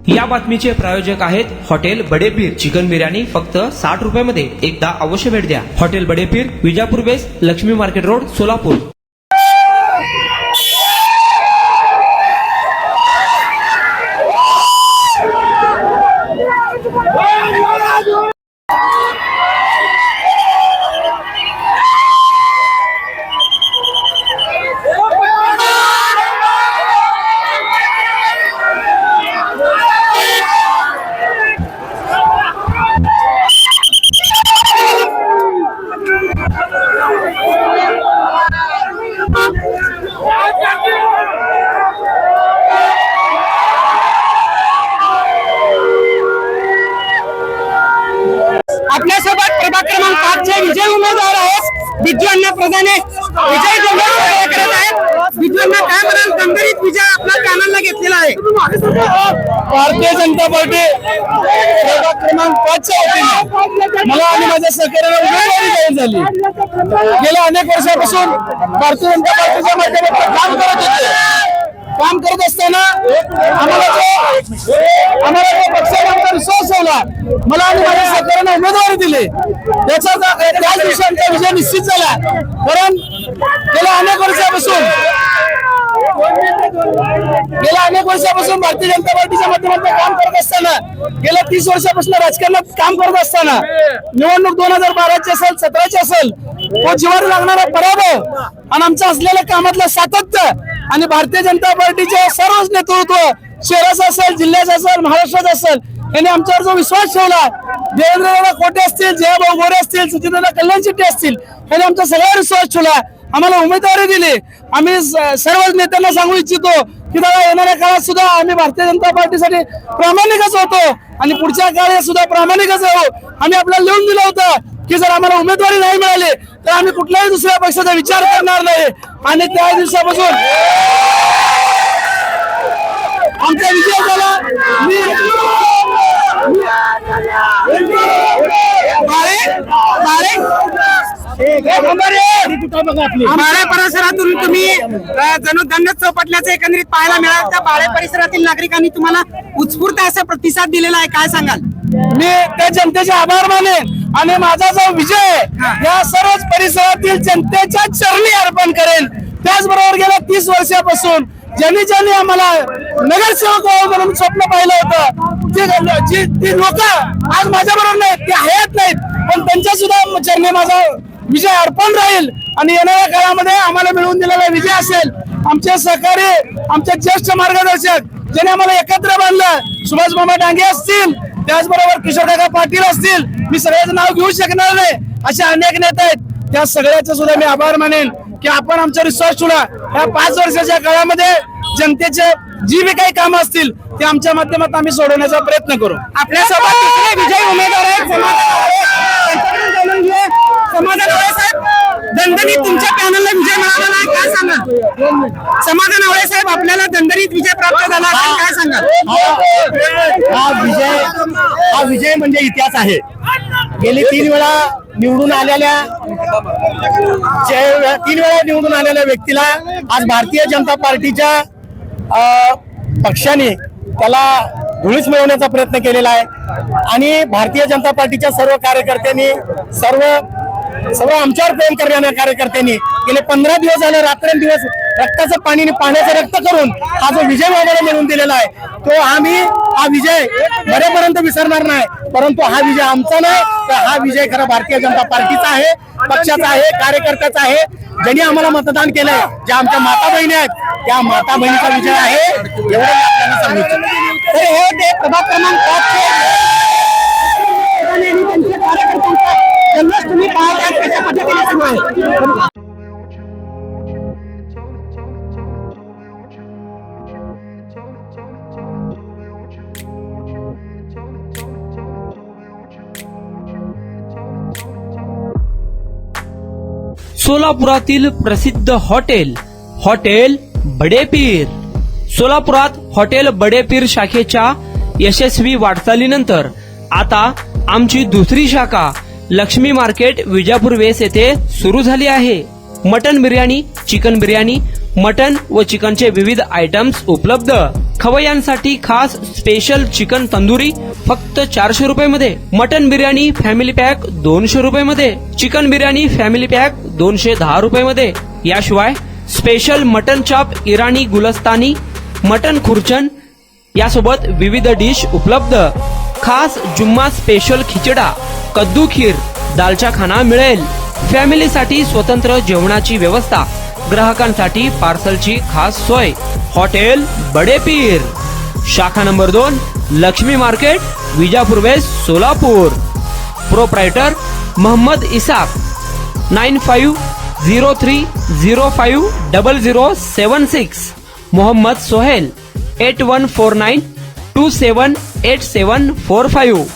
या बातमीचे प्रायोजक आहेत हॉटेल बडेपीर. चिकन बिर्याणी फक्त 60 रुपयामध्ये. एकदा अवश्य भेट द्या. Hotel Badepeer, Vijapur west, Lakshmi market road, Solapur. आपल्यासोबत प्रभाग क्रमांक 5 चे विजय उमेदवार आहेत बिजू अण्णा प्रधाने. विजय करत आहेत. बिजू अण्णा काय म्हणाल, दणदणीत विजय आपल्या पॅनलला घेतलेला आहे. भारतीय जनता पार्टी प्रभाग क्रमांक 5 च्या वतीने मला आणि माझ्या सहकार्याला उमेदवारी जाहीर झाली. गेल्या अनेक वर्षापासून भारतीय जनता पार्टीच्या माध्यमातून काम करत असताना आम्हाला जो पक्षाचा विश्वास ठेवला, मला आणि माझ्या सहकार्याने उमेदवारी दिली, त्याच दिवशी आमचा विजय निश्चित झाला. कारण गेल्या अनेक वर्षापासून भारतीय जनता पार्टीच्या माध्यमातून काम करत असताना, गेल्या 30 वर्षापासून राजकारणात काम करत असताना, निवडणूक 2012ची असेल, 17ची असेल, तो जिव्हारी लागणारा पराभव आणि आमचं असलेल्या कामातलं सातत्य आणि भारतीय जनता पार्टीचे सर्वच नेतृत्व, शहराचं असेल, जिल्ह्याचं असेल, महाराष्ट्रात असेल, यांनी आमच्यावर जो विश्वास ठेवला, देवेंद्रदादा कोटे असतील, जयभाऊ गोरे असतील, सुचितदादा कल्याण शेट्टी असतील, यांनी आमचा सगळ्यावर विश्वास ठेवला, आम्हाला उमेदवारी दिली. आम्ही सर्व नेत्यांना सांगू इच्छितो की दादा, येणाऱ्या काळात सुद्धा आम्ही भारतीय जनता पार्टीसाठी प्रामाणिकच होतो आणि पुढच्या काळात सुद्धा प्रामाणिकच राहू. आम्ही आपल्याला लिहून दिलं होतं की जर आम्हाला उमेदवारी नाही मिळाली तर आम्ही कुठल्याही दुसऱ्या पक्षाचा विचार करणार नाही. आणि त्या दिवसापासून आमचा विजय झाला. बाळे परिसरातून तुम्ही जणू दंड चौपटल्याचं एकंदरीत पाहायला मिळालं. त्या बाळे परिसरातील नागरिकांनी तुम्हाला उत्स्फूर्त असा प्रतिसाद दिलेला आहे, काय सांगाल? मी त्या जनतेचे आभार मानेन आणि माझा जो विजय या सर्वच परिसरातील जनतेच्या चरणी अर्पण करेन. त्याचबरोबर गेल्या 30 वर्षापासून ज्यांनी आम्हाला नगरसेवक म्हणून स्वप्न पाहिलं होतं, ती लोक आज माझ्या बरोबर नाहीत, ते आहेत नाहीत, पण त्यांच्या सुद्धा चरणी माझा विजय अर्पण राहील. आणि येणाऱ्या काळामध्ये आम्हाला मिळवून दिलेला विजय असेल. आमचे सहकारी, आमचे ज्येष्ठ मार्गदर्शक ज्यांनी आम्हाला एकत्र बांधलं, सुभाष मामा डांगे असतील, त्याचबरोबर किशोरकाका पाटील असतील, मी सगळ्याचं नाव घेऊ शकणार नाही, असे अनेक नेते आहेत. त्या सगळ्याचा सुद्धा मी आभार मानेन की आपण आमचा विश्वास ठेवला. या 5 वर्षाच्या काळामध्ये जनतेचे जी बी काही कामं असतील ते आमच्या माध्यमातून आम्ही सोडवण्याचा प्रयत्न करू. आपल्यासोबत दुसरे विजय उमेदवार आहेत समाधान आवळे साहेब. दणदणीत तुमच्या पॅनलला विजय मिळाला नाही, काय सांगाल? समाधान आवळे साहेब, आपल्याला दणदणीत विजय प्राप्त झाला, काय सांगाल? हा विजय म्हणजे इतिहास आहे. गेली 3 वेळा निवडून आलेल्या व्यक्तीला आज भारतीय जनता पार्टीच्या पक्षाने त्याला धुळीस मिळवण्याचा प्रयत्न केलेला आहे. आणि भारतीय जनता पार्टीच्या सर्व कार्यकर्त्यांनी, सर्व आमच्यावर प्रेम करणाऱ्या कार्यकर्त्यांनी गेले 15 दिवस झाले रात्रंदिवस रक्ताचं पाणी पाण्याचं रक्त करून हा जो विजय आम्हाला मिळवून दिलेला आहे, तो आम्ही हा विजय मरेपर्यंत विसरणार नाही. परंतु हा विजय आमचा नाही, तर हा विजय खरं भारतीय जनता पार्टीचा आहे, पक्षाचा आहे, कार्यकर्त्याचा आहे. ज्यांनी आम्हाला मतदान केलंय, ज्या आमच्या माता बहिणी आहेत, त्या माता बहिणीचा विजय आहे, एवढं आपल्याला सांगू इच्छितो. तर हे ते प्रभाग क्रमांक 5 कार्यकर्त्यांचा जल्लोष तुम्ही पाहता, कशा पद्धतीने सुरू आहे. सोलापुरातील प्रसिद्ध हॉटेल बडेपीर. सोलापुरात हॉटेल बडेपीर शाखेच्या यशस्वी वाटचालीनंतर आता आमची दुसरी शाखा लक्ष्मी मार्केट विजापूर वेस्ट येथे सुरू झाली आहे. Mutton biryani, chicken biryani, mutton व चिकनचे विविध आयटम्स उपलब्ध. खवय्यांसाठी खास स्पेशल चिकन तंदुरी फक्त 400 रुपये. मटन बिर्याणी फॅमिली पॅक 200 रुपये. चिकन बिर्याणी फॅमिली पॅक 210 रुपये. याशिवाय special mutton chop Irani Gulstani mutton khurchan यासोबत विविध डिश उपलब्ध. खास जुम्मा स्पेशल खिचडा कद्दू खीर दालचा खाना मिळेल. फॅमिलीसाठी स्वतंत्र जेवणाची व्यवस्था. ग्राहकांसाठी पार्सलची खास सोय. हॉटेल बडे पीर, शाखा number 2, Laxmi market, Vijapur west, Solapur. Proprietor Mohammed Isaq. 9503050076. Mohammed Sohel. 8149278745.